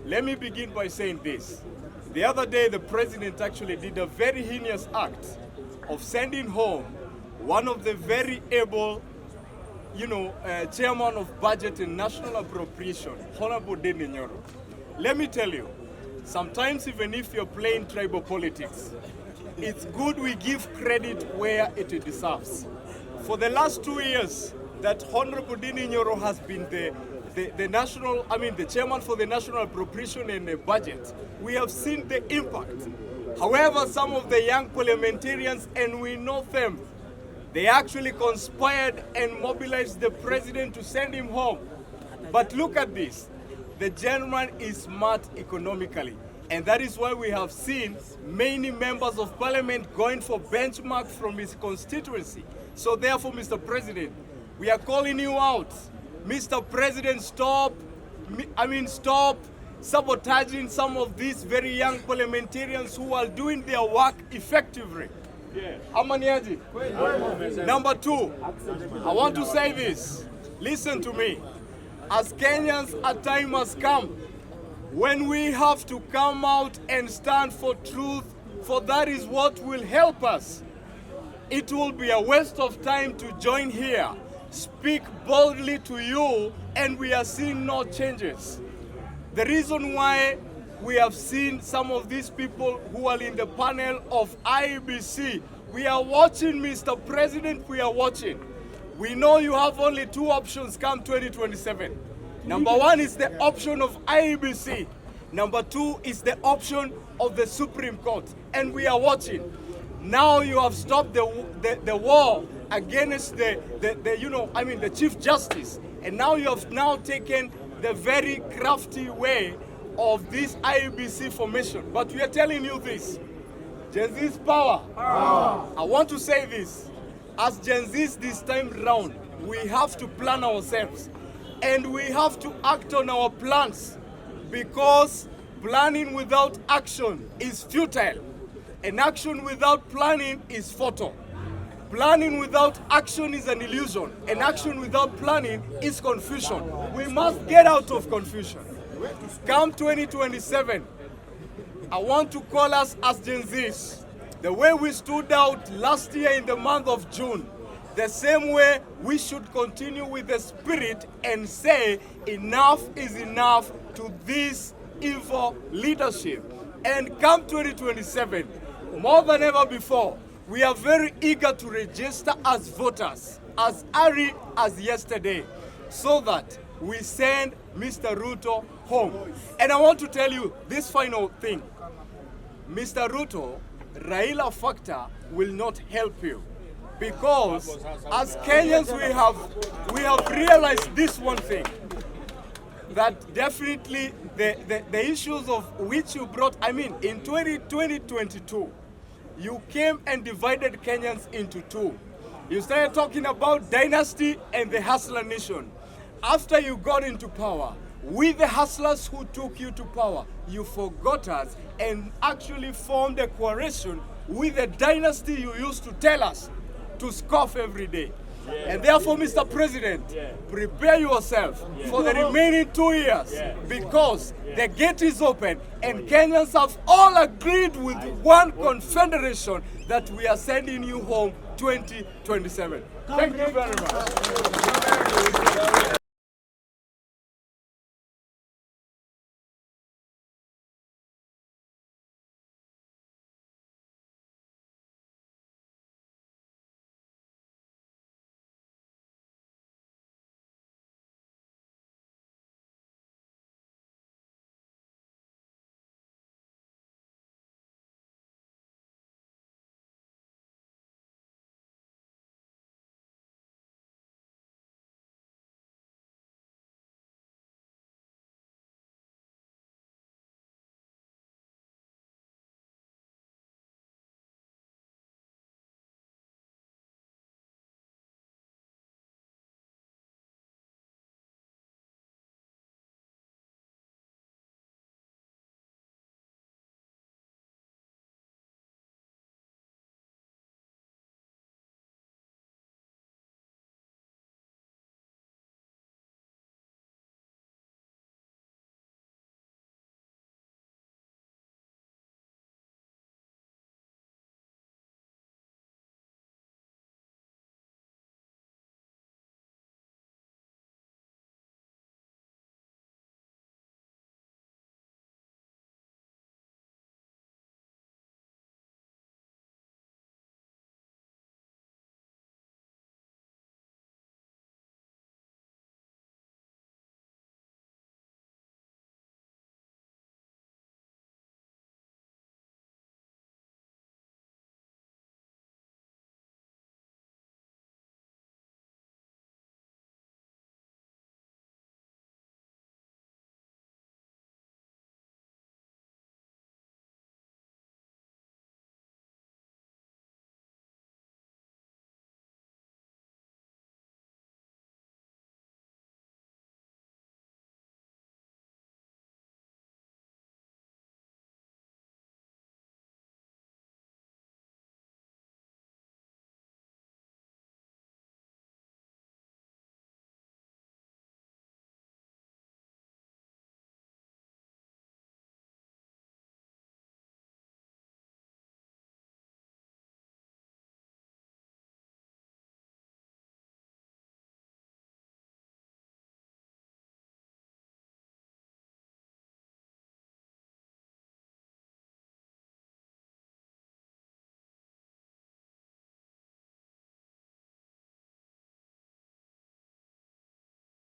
let me begin by saying this. The other day, the president actually did a very heinous act of sending home one of the very able, chairman of budget and national appropriation, Honorable Ndindi Nyoro. Let me tell you, sometimes even if you're playing tribal politics, it's good we give credit where it deserves. For the last 2 years that Honorable Ndindi Nyoro has been the chairman for the national appropriation and the budget, we have seen the impact. However, some of the young parliamentarians, and we know them, they actually conspired and mobilized the president to send him home. But look at this. The gentleman is smart economically. And that is why we have seen many members of parliament going for benchmark from his constituency. So therefore, Mr. President, we are calling you out. Mr. President, stop sabotaging some of these very young parliamentarians who are doing their work effectively. Amaniaji. Number two, I want to say this. Listen to me. As Kenyans, a time has come when we have to come out and stand for truth, for that is what will help us. It will be a waste of time to join here, speak boldly to you, and we are seeing no changes. The reason why we have seen some of these people who are in the panel of IEBC, we are watching, Mr. President, we are watching. We know you have only two options come 2027. Number one is the option of IEBC. Number two is the option of the Supreme Court. And we are watching. Now you have stopped the war against the Chief Justice. And now you have now taken the very crafty way of this IEBC formation. But we are telling you this. Gen Z's power. I want to say this. As Gen Z's this time round, we have to plan ourselves. And we have to act on our plans. Because planning without action is futile. And action without planning is futile. Planning without action is an illusion. And action without planning is confusion. We must get out of confusion. Come 2027, I want to call us as Gen Zs, the way we stood out last year in the month of June, the same way we should continue with the spirit and say enough is enough to this evil leadership. And come 2027, more than ever before, we are very eager to register as voters, as early as yesterday, so that we send Mr. Ruto home. And I want to tell you this final thing. Mr. Ruto, Raila factor will not help you. Because as Kenyans we have realized this one thing, that definitely the issues of which you brought, in 2022, you came and divided Kenyans into two. You started talking about dynasty and the hustler nation. After you got into power, with the hustlers who took you to power, you forgot us and actually formed a coalition with the dynasty you used to tell us to scoff every day. And therefore, Mr. President, prepare yourself for the remaining 2 years because the gate is open and Kenyans have all agreed with one confederation that we are sending you home 2027. Thank you very much.